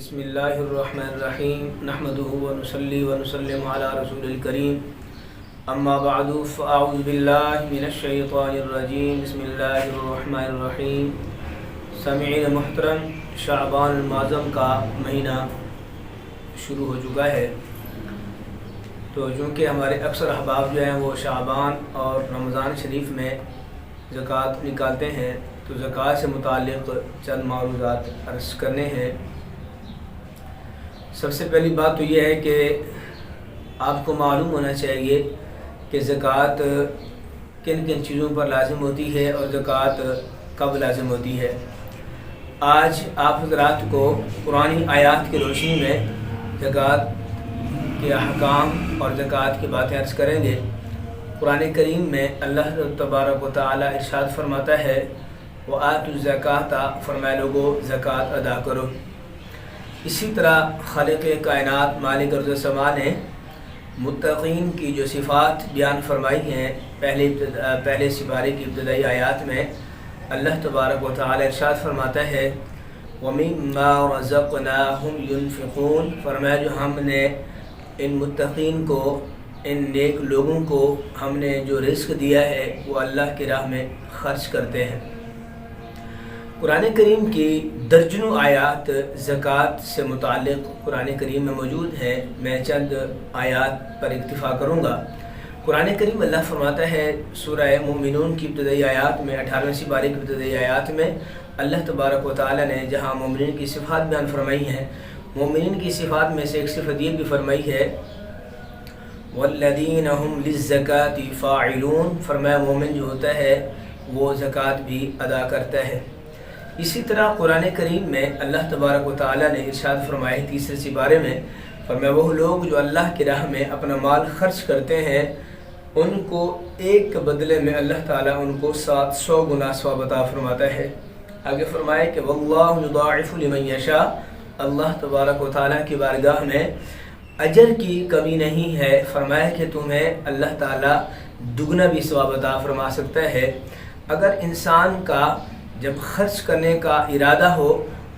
بسم اللہ الرحمن الرحیم نحمده ونصلی ونسلم علی رسول الکریم اما بعد فاعوذ باللہ من الشیطان الرجیم بسم اللہ الرحمن الرحیم سامعین محترم، شعبان المعظم کا مہینہ شروع ہو چکا ہے، تو چونکہ ہمارے اکثر احباب جو ہیں وہ شعبان اور رمضان شریف میں زکوٰۃ نکالتے ہیں، تو زکوٰۃ سے متعلق چند معروضات عرض کرنے ہیں۔ سب سے پہلی بات تو یہ ہے کہ آپ کو معلوم ہونا چاہیے کہ زکوٰۃ کن کن چیزوں پر لازم ہوتی ہے اور زکوٰۃ کب لازم ہوتی ہے۔ آج آپ حضرات کو قرآنی آیات کی روشنی میں زکوٰۃ کے احکام اور زکوٰۃ کی باتیں عرض کریں گے۔ قرآن کریم میں اللہ تبارک و تعالی ارشاد فرماتا ہے وَآتُوا الزَّکَاةَ، فرمائے لوگو زکوٰۃ ادا کرو۔ اسی طرح خالق کائنات مالک ارض و سما نے متقین کی جو صفات بیان فرمائی ہیں پہلے سپارے کی ابتدائی آیات میں اللہ تبارک و تعالی ارشاد فرماتا ہے وَمِمَّا رَزَقْنَاهُمْ يُنْفِقُونَ، فرمایا جو ہم نے ان متقین کو، ان نیک لوگوں کو ہم نے جو رزق دیا ہے وہ اللہ کی راہ میں خرچ کرتے ہیں۔ قرآن کریم کی درجنوں آیات زکوٰۃ سے متعلق قرآن کریم میں موجود ہیں، میں چند آیات پر اکتفا کروں گا۔ قرآن کریم اللہ فرماتا ہے سورہ مومنون کی ابتدائی آیات میں، 18ویں سپارے کی ابتدائی آیات میں اللہ تبارک و تعالی نے جہاں مومنین کی صفات بیان فرمائی ہیں، مومنین کی صفات میں سے ایک صفت یہ بھی فرمائی ہے وَالَّذِينَ هُمْ لِلزَّكَاةِ فَاعِلُونَ، فرمایا مومن جو ہوتا ہے وہ زکوٰۃ بھی ادا کرتا ہے۔ اسی طرح قرآن کریم میں اللہ تبارک و تعالی نے ارشاد فرمائے تیسرے سپارے میں، فرمایا وہ لوگ جو اللہ کی راہ میں اپنا مال خرچ کرتے ہیں ان کو ایک کے بدلے میں اللہ تعالیٰ ان کو 700 گنا ثواب عطا فرماتا ہے۔ آگے فرمائے کہ واللہ یضاعف لمن یشاء، اللہ تبارک و تعالیٰ کی بارگاہ میں اجر کی کمی نہیں ہے، فرمایا کہ تمہیں اللہ تعالیٰ دگنا بھی ثواب عطا فرما سکتا ہے۔ اگر انسان کا جب خرچ کرنے کا ارادہ ہو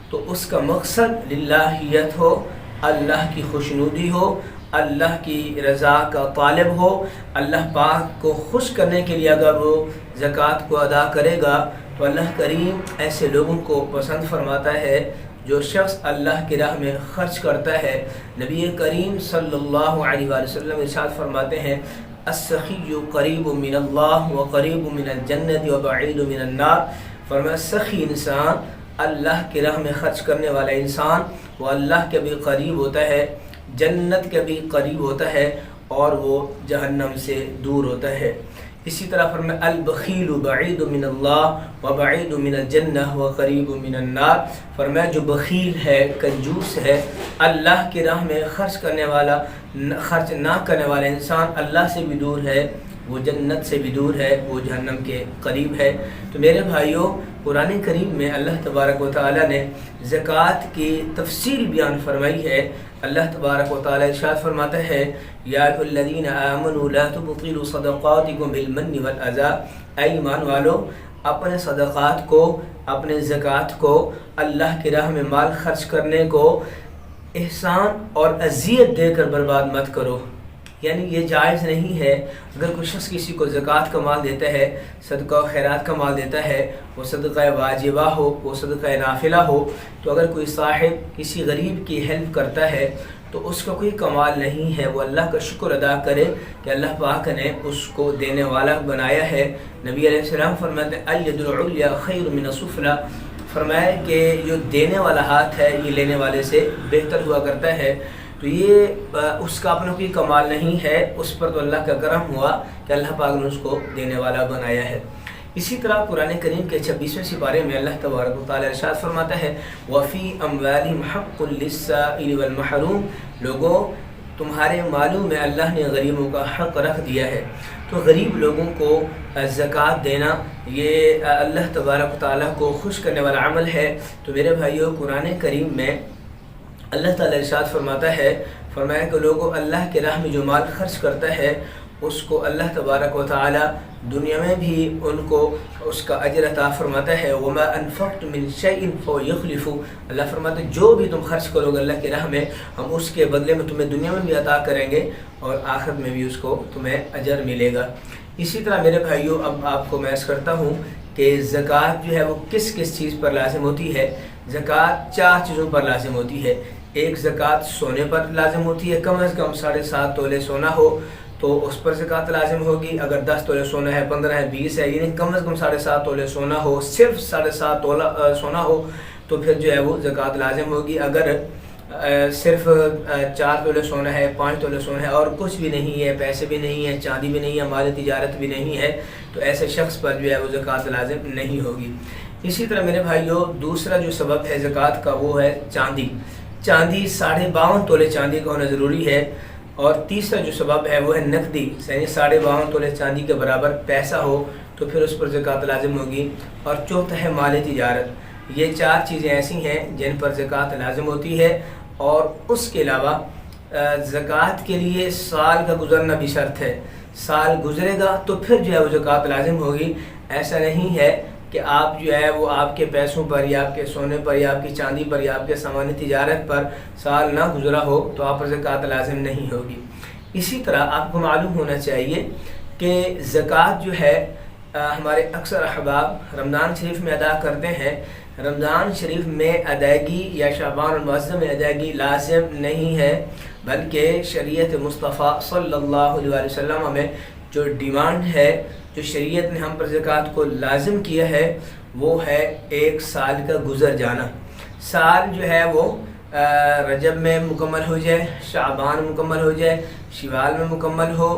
تو اس کا مقصد للہیت ہو، اللہ کی خوشنودی ہو، اللہ کی رضا کا طالب ہو، اللہ پاک کو خوش کرنے کے لیے اگر وہ زکوٰۃ کو ادا کرے گا تو اللہ کریم ایسے لوگوں کو پسند فرماتا ہے جو شخص اللہ کی راہ میں خرچ کرتا ہے۔ نبی کریم صلی اللہ علیہ وآلہ وسلم ارشاد فرماتے ہیں السخی قریب من اللہ وقریب من الجنت وبعید من النار، فرمایا سخی انسان، اللہ کی راہ میں خرچ کرنے والا انسان وہ اللہ کے بھی قریب ہوتا ہے، جنت کے بھی قریب ہوتا ہے اور وہ جہنم سے دور ہوتا ہے۔ اسی طرح فرمایا البخیل بعید من اللہ وبعید من الجنہ وقریب من النار، فرمایا جو بخیل ہے، کنجوس ہے، اللہ کی راہ میں خرچ کرنے والا، خرچ نہ کرنے والا انسان اللہ سے بھی دور ہے، وہ جنت سے بھی دور ہے، وہ جہنم کے قریب ہے۔ تو میرے بھائیوں، قرآن کریم میں اللہ تبارک و تعالی نے زکوٰۃ کی تفصیل بیان فرمائی ہے۔ اللہ تبارک و تعالی ارشاد فرماتا ہے یا ایھا الذین آمنوا لا تبطلوا صدقاتکم بالمن والأذی، اے ایمان والو اپنے صدقات کو، اپنے زکوٰۃ کو، اللہ کی راہ میں مال خرچ کرنے کو احسان اور اذیت دے کر برباد مت کرو۔ یعنی یہ جائز نہیں ہے اگر کوئی شخص کسی کو زکوٰۃ کا مال دیتا ہے، صدقہ و خیرات کا مال دیتا ہے، وہ صدقہ واجبہ ہو، وہ صدقہ نافلہ ہو، تو اگر کوئی صاحب کسی غریب کی ہیلپ کرتا ہے تو اس کا کوئی کمال نہیں ہے، وہ اللہ کا شکر ادا کرے کہ اللہ پاک نے اس کو دینے والا بنایا ہے۔ نبی علیہ السلام فرماتے ہیں الید العلیٰ خیر من السفلیٰ، فرمایا کہ جو دینے والا ہاتھ ہے یہ لینے والے سے بہتر ہوا کرتا ہے۔ تو یہ اس کا اپنا کوئی کمال نہیں ہے، اس پر تو اللہ کا کرم ہوا کہ اللہ پاک نے اس کو دینے والا بنایا ہے۔ اسی طرح قرآن کریم کے 26ویں سپارے میں اللہ تبارک و تعالی ارشاد فرماتا ہے وَفِي أَمْوَالِهِمْ حَقٌّ لِلسَّائِلِ وَالْمَحْرُومِ، لوگوں تمہارے مالوں میں اللہ نے غریبوں کا حق رکھ دیا ہے۔ تو غریب لوگوں کو زکوٰۃ دینا یہ اللہ تبارک و تعالیٰ کو خوش کرنے والا عمل ہے۔ تو میرے بھائیوں، قرآن کریم میں اللہ تعالیٰ ارشاد فرماتا ہے، فرمایا کہ لوگوں اللہ کی راہ میں جو مال خرچ کرتا ہے اس کو اللہ تبارک و تعالی دنیا میں بھی ان کو اس کا اجر عطا فرماتا ہے. وما انفقت من شيء فيخلف، اللہ فرماتا ہے جو بھی تم خرچ کرو گے اللہ کی راہ میں ہم اس کے بدلے میں تمہیں دنیا میں بھی عطا کریں گے اور آخرت میں بھی اس کو تمہیں اجر ملے گا. اسی طرح میرے بھائیوں اب آپ کو میں عرض کرتا ہوں کہ زکوٰۃ جو ہے وہ کس کس چیز پر لازم ہوتی ہے. زکوٰۃ 4 چیزوں پر لازم ہوتی ہے. ایک زکوٰۃ سونے پر لازم ہوتی ہے، کم از کم 7.5 تولے سونا ہو تو اس پر زکوٰۃ لازم ہوگی. اگر 10 تولے سونا ہے، 15 ہے، 20 ہے، یعنی کم از کم 7.5 تولے سونا ہو، صرف 7.5 تولہ سونا ہو تو پھر جو ہے وہ زکوٰۃ لازم ہوگی. اگر صرف 4 تولے سونا ہے، 5 تولے سونا ہے اور کچھ بھی نہیں ہے، پیسے بھی نہیں ہے، چاندی بھی نہیں ہے، مال تجارت بھی نہیں ہے، تو ایسے شخص پر جو ہے وہ زکوٰۃ لازم نہیں ہوگی. اسی طرح میرے بھائیوں دوسرا جو سبب ہے زکوٰۃ کا وہ ہے چاندی. چاندی 52.5 تولے چاندی کا ہونا ضروری ہے. اور تیسرا جو سبب ہے وہ ہے نقدی، یعنی 52.5 تولے چاندی کے برابر پیسہ ہو تو پھر اس پر زکوٰۃ لازم ہوگی. اور چوتھا ہے مال تجارت. یہ 4 چیزیں ایسی ہیں جن پر زکوٰۃ لازم ہوتی ہے. اور اس کے علاوہ زکوٰۃ کے لیے سال کا گزرنا بھی شرط ہے. سال گزرے گا تو پھر جو ہے وہ زکوٰۃ لازم ہوگی. ایسا نہیں ہے کہ آپ جو ہے وہ آپ کے پیسوں پر یا آپ کے سونے پر یا آپ کی چاندی پر یا آپ کے سامان تجارت پر سال نہ گزرا ہو تو آپ پر زکوٰۃ لازم نہیں ہوگی. اسی طرح آپ کو معلوم ہونا چاہیے کہ زکوٰۃ جو ہے ہمارے اکثر احباب رمضان شریف میں ادا کرتے ہیں. رمضان شریف میں ادائیگی یا شعبان المعظم میں ادائیگی لازم نہیں ہے، بلکہ شریعت مصطفیٰ صلی اللہ علیہ وسلم میں جو ڈیمانڈ ہے، جو شریعت نے ہم پر زکوٰۃ کو لازم کیا ہے وہ ہے 1 سال کا گزر جانا. سال جو ہے وہ رجب میں مکمل ہو جائے، شعبان مکمل ہو جائے، شوال میں مکمل ہو،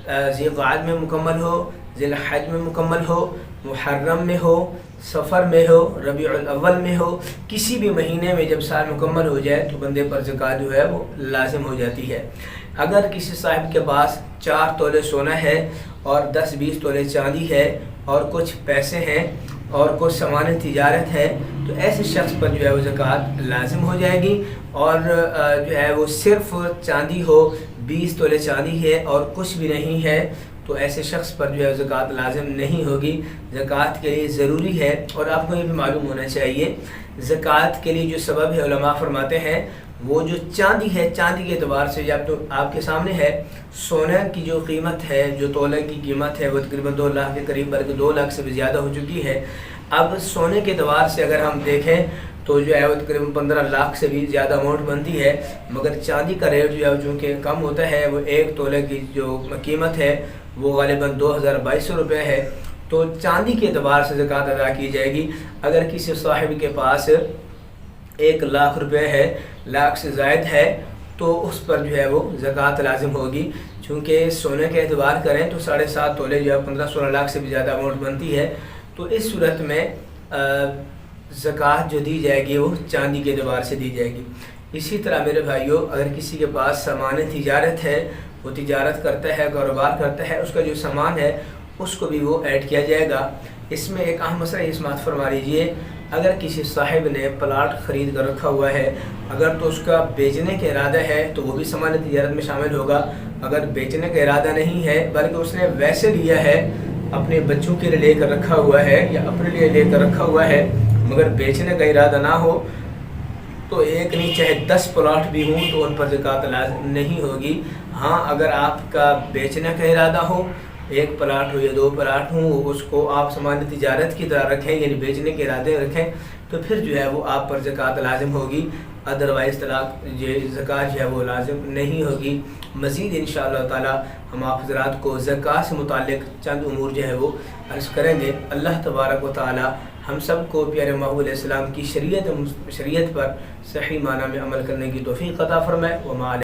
ذی القعدہ میں مکمل ہو، ذی الحج میں مکمل ہو، محرم میں ہو، سفر میں ہو، ربیع الاول میں ہو، کسی بھی مہینے میں جب سال مکمل ہو جائے تو بندے پر زکوٰۃ جو ہے وہ لازم ہو جاتی ہے. اگر کسی صاحب کے پاس 4 تولے سونا ہے اور 10-20 تولے چاندی ہے اور کچھ پیسے ہیں اور کچھ سامان تجارت ہے تو ایسے شخص پر جو ہے وہ زکوٰۃ لازم ہو جائے گی. اور جو ہے وہ صرف چاندی ہو، 20 تولے چاندی ہے اور کچھ بھی نہیں ہے تو ایسے شخص پر جو ہے زکوٰۃ لازم نہیں ہوگی. زکوٰۃ کے لیے ضروری ہے. اور آپ کو یہ بھی معلوم ہونا چاہیے زکوٰۃ کے لیے جو سبب ہے علماء فرماتے ہیں وہ جو چاندی ہے، چاندی کے اعتبار سے جب تو آپ کے سامنے ہے سونے کی جو قیمت ہے، جو تولے کی قیمت ہے وہ تقریباً 2 لاکھ کے قریب، بلکہ 2 لاکھ سے بھی زیادہ ہو چکی ہے. اب سونے کے اعتبار سے اگر ہم دیکھیں تو جو ہے وہ تقریباً 15 لاکھ سے بھی زیادہ اماؤنٹ بنتی ہے. مگر چاندی کا ریٹ جو ہے چونکہ کم ہوتا ہے، وہ 1 تولے کی جو قیمت ہے وہ غالباً 2200 روپے ہے. تو چاندی کے اعتبار سے زکوٰۃ ادا کی جائے گی. اگر کسی صاحب کے پاس 1 لاکھ روپے ہے، لاکھ سے زائد ہے، تو اس پر جو ہے وہ زکوٰۃ لازم ہوگی. چونکہ سونے کے اعتبار کریں تو 7.5 تولے جو ہے 15-16 لاکھ سے بھی زیادہ اماؤنٹ بنتی ہے. تو اس صورت میں زکوٰۃ جو دی جائے گی وہ چاندی کے اعتبار سے دی جائے گی. اسی طرح میرے بھائیوں اگر کسی کے پاس سامان تجارت ہے، وہ تجارت کرتا ہے، کاروبار کرتا ہے، اس کا جو سامان ہے اس کو بھی وہ ایڈ کیا جائے گا. اس میں ایک اہم مسئلہ یہ سماعت فرما لیجیے، اگر کسی صاحب نے پلاٹ خرید کر رکھا ہوا ہے، اگر تو اس کا بیچنے کا ارادہ ہے تو وہ بھی سامان تجارت میں شامل ہوگا. اگر بیچنے کا ارادہ نہیں ہے بلکہ اس نے ویسے لیا ہے، اپنے بچوں کے لیے لے کر رکھا ہوا ہے یا اپنے لیے لے کر رکھا ہوا ہے مگر بیچنے کا ارادہ نہ ہو تو ایک نہیں چاہے 10 پلاٹ بھی ہوں تو ان پر زکوٰۃ لازم نہیں ہوگی. ہاں اگر آپ کا بیچنے کا ارادہ ہو، 1 پلاٹ ہو یا 2 پلاٹ ہوں، اس کو آپ سامان تجارت کی طرح رکھیں یعنی بیچنے کے ارادے رکھیں تو پھر جو ہے وہ آپ پر زکوٰۃ لازم ہوگی. ادروائز زکوٰۃ جو ہے وہ لازم نہیں ہوگی. مزید انشاءاللہ تعالی ہم آپ حضرات کو زکوٰۃ سے متعلق چند امور جو ہے وہ عرض کریں گے. اللہ تبارک و تعالی ہم سب کو پیارے محبوب علیہ السلام کی شریعت پر صحیح معنی میں عمل کرنے کی توفیق عطا فرمائے. وما